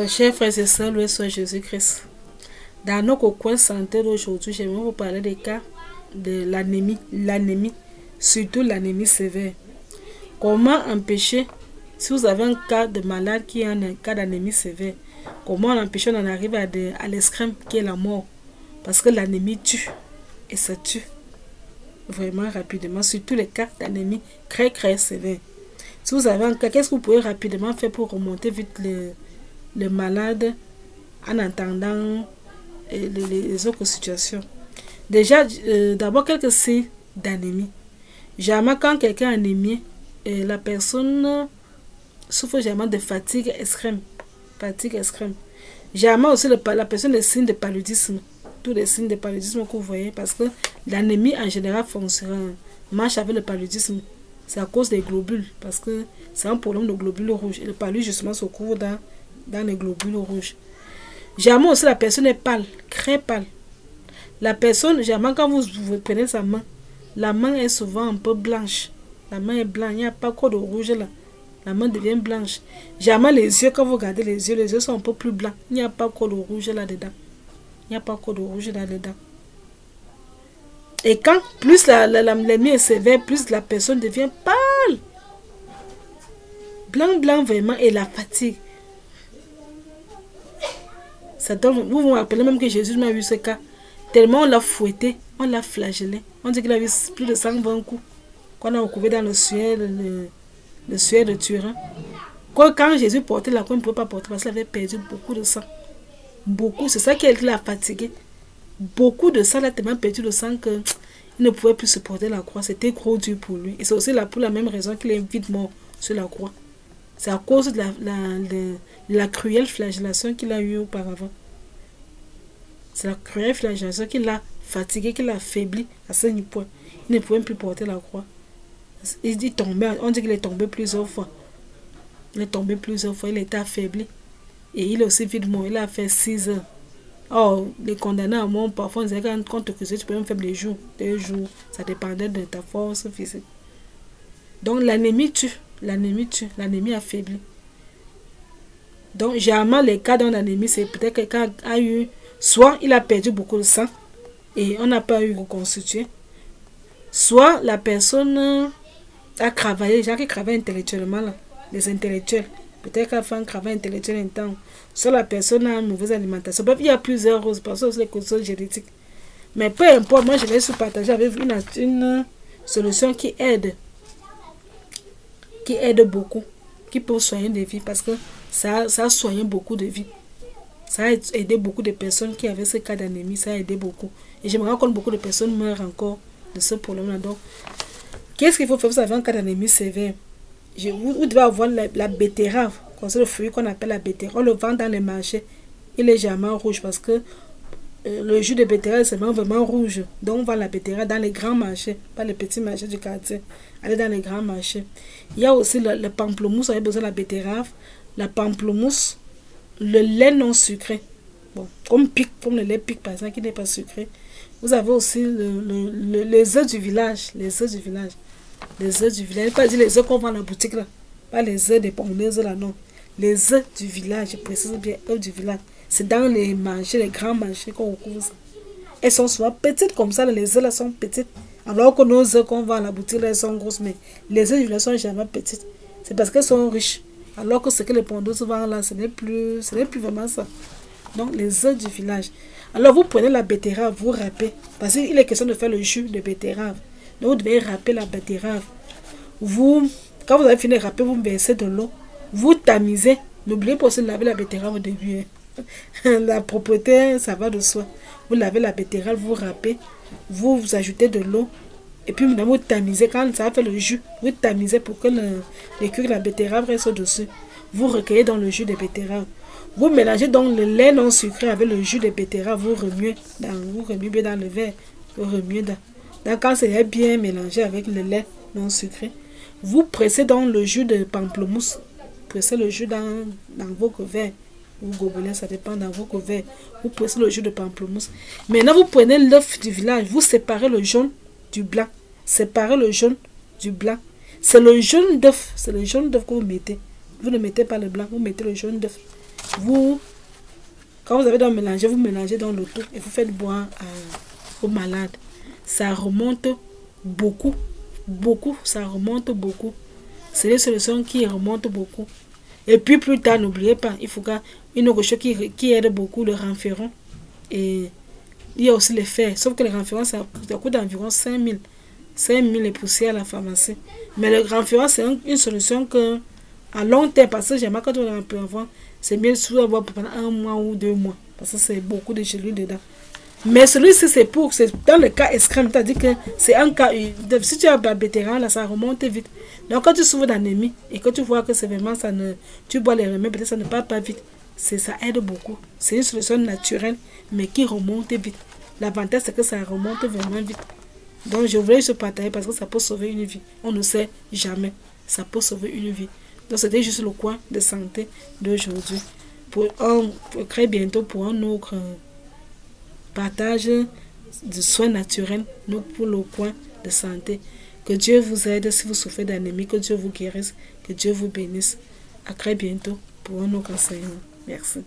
Chers frères et sœurs, loué soit Jésus-Christ. Dans notre coin santé d'aujourd'hui, j'aimerais vous parler des cas de l'anémie, surtout l'anémie sévère. Comment empêcher, si vous avez un cas de malade qui a un cas d'anémie sévère, comment empêcher d'en arriver à l'extrême qui est la mort? Parce que l'anémie tue, et ça tue vraiment rapidement, surtout les cas d'anémie très sévère. Si vous avez un cas, qu'est-ce que vous pouvez rapidement faire pour remonter vite le malade en attendant les autres situations? Déjà, d'abord quelques signes d'anémie. Jamais quand quelqu'un est anémie, la personne souffre jamais de fatigue extrême. Jamais aussi la personne des signes de paludisme. Tous les signes de paludisme que vous voyez, parce que l'anémie en général marche avec le paludisme. C'est à cause des globules, parce que c'est un problème de globules rouges. Et le palud justement se couvre dans les globules rouges. Jamais aussi la personne est pâle, très pâle. La personne, jamais quand vous prenez sa main, la main est souvent un peu blanche. La main est blanche, il n'y a pas encore de rouge là. La main devient blanche. Jamais les yeux, quand vous regardez les yeux sont un peu plus blancs. Il n'y a pas encore de rouge là-dedans. Il n'y a pas encore de rouge là-dedans. Et quand plus l'anémie est sévère, plus la personne devient pâle. Blanc vraiment, et la fatigue. Ça donne, vous vous rappelez même que Jésus m'a vu ce cas. Tellement on l'a fouetté, on l'a flagellé. On dit qu'il a eu plus de 120 coups. Qu'on a recouvert dans le suaire de Turin. Quand Jésus portait la croix, il ne pouvait pas porter parce qu'il avait perdu beaucoup de sang. Beaucoup, c'est ça qui l'a fatigué. Beaucoup de sang, il a tellement perdu de sang qu'il ne pouvait plus supporter la croix. C'était trop dur pour lui. Et c'est aussi pour la même raison qu'il est vite mort sur la croix. C'est à cause de la cruelle flagellation qu'il a eue auparavant. C'est la cruelle flagellation qui l'a fatigué, qui l'a affaibli à ce point. Il ne pouvait plus porter la croix. Il tombait, on dit qu'il est tombé plusieurs fois. Il est tombé plusieurs fois, il était affaibli. Et il est aussi vite mort, il a fait 6 heures. Or, les condamnés à mort, parfois, on disait quand tu faisais, tu peux même faire des jours, 2 jours. Ça dépendait de ta force physique. Donc, l'anémie tue. L'anémie affaiblit. Donc, généralement, les cas d'anémie, c'est peut-être que quelqu'un a eu, soit il a perdu beaucoup de sang et on n'a pas eu reconstitué, soit la personne a travaillé, les gens qui travaillent intellectuellement, là, les intellectuels, peut-être qu'elle fait un travail intellectuel intense, soit la personne a une mauvaise alimentation. Bref, il y a plusieurs causes, parce que c'est les causes génétiques. Mais peu importe, moi je vais se partager avec vous une solution qui aide beaucoup, qui peut soigner des vies, parce que ça a soigné beaucoup de vies. Ça a aidé beaucoup de personnes qui avaient ce cas d'anémie, ça a aidé beaucoup. Et je me rends compte que beaucoup de personnes meurent encore de ce problème-là. Donc, qu'est-ce qu'il faut faire? Vous avez un cas d'anémie sévère. Vous devez avoir la betterave, c'est le fruit qu'on appelle la betterave. On le vend dans les marchés. Il est jamais rouge parce que le jus de betterave c'est vraiment rouge. Donc on vend la betterave dans les grands marchés, pas les petits marchés du quartier. Allez dans les grands marchés. Il y a aussi le pamplemousse, vous avez besoin de la betterave, la pamplemousse, le lait non sucré. Bon, comme le lait pique par exemple qui n'est pas sucré. Vous avez aussi les œufs du village. Les œufs du village. Les œufs du village. Pas dire les œufs qu'on vend à la boutique là. Pas les œufs des pondeuses là, non. Les œufs du village, je précise bien, œufs du village. C'est dans les marchés, les grands marchés qu'on retrouve ça. Elles sont souvent petites comme ça, les œufs là sont petites. Alors que nos œufs qu'on vend à la boutique là, elles sont grosses, mais les œufs du village sont jamais petites. C'est parce qu'elles sont riches. Alors que ce que les pondeuses vendent là, ce n'est plus vraiment ça. Donc les œufs du village. Alors vous prenez la betterave, vous râpez. Parce qu'il est question de faire le jus de betterave. Donc vous devez râper la betterave. Quand vous avez fini de râper, vous versez de l'eau. Vous tamisez. N'oubliez pas aussi de laver la betterave au début. La propreté, ça va de soi. Vous lavez la betterave, vous râpez. Vous ajoutez de l'eau. Et puis maintenant vous tamisez. Quand ça va faire le jus, vous tamisez pour que les cuirs de la betterave restent au-dessus. Vous recueillez dans le jus de betterave. Vous mélangez donc le lait non sucré avec le jus de betterave. Vous remuez bien dans le verre. Vous remuez dans. Donc quand c'est bien mélangé avec le lait non sucré, vous pressez donc le jus de pamplemousse. Pressez le jus dans vos couverts. Ou gobelins, ça dépend dans vos couverts. Vous pressez le jus de pamplemousse. Maintenant vous prenez l'œuf du village. Vous séparez le jaune du blanc. Séparez le jaune du blanc. C'est le jaune d'œuf. C'est le jaune d'œuf que vous mettez. Vous ne mettez pas le blanc. Vous mettez le jaune d'œuf. quand vous avez dans mélanger, vous mélangez dans le tout et vous faites boire aux malades. Ça remonte beaucoup, ça remonte beaucoup. C'est des solutions qui remontent beaucoup. Et puis plus tard, n'oubliez pas, il faut une autre chose qui aide beaucoup, le renferrant. Et il y a aussi les fers. Sauf que le renferrant, ça coûte environ 5 000. 5 000 et poussières à la pharmacie. Mais le renferrant, c'est une solution que à long terme, parce que j'aime quand on a un peu avant, c'est bien souvent avoir pendant 1 mois ou 2 mois. Parce que c'est beaucoup de gelées dedans. Mais celui-ci, c'est dans le cas extrême, c'est-à-dire que c'est un cas, si tu as un vétéran, là, ça remonte vite. Donc, quand tu souffres d'anémie et que tu vois que c'est vraiment, tu bois les remèdes, peut-être ça ne part pas vite, ça aide beaucoup. C'est une solution naturelle, mais qui remonte vite. L'avantage, c'est que ça remonte vraiment vite. Donc, je voulais juste partager parce que ça peut sauver une vie. On ne sait jamais. Ça peut sauver une vie. Donc, c'était juste le coin de santé d'aujourd'hui. Pour très bientôt pour un autre partage de soins naturels pour le coin de santé. Que Dieu vous aide si vous souffrez d'anémie, que Dieu vous guérisse, que Dieu vous bénisse. À très bientôt pour un autre enseignement. Merci.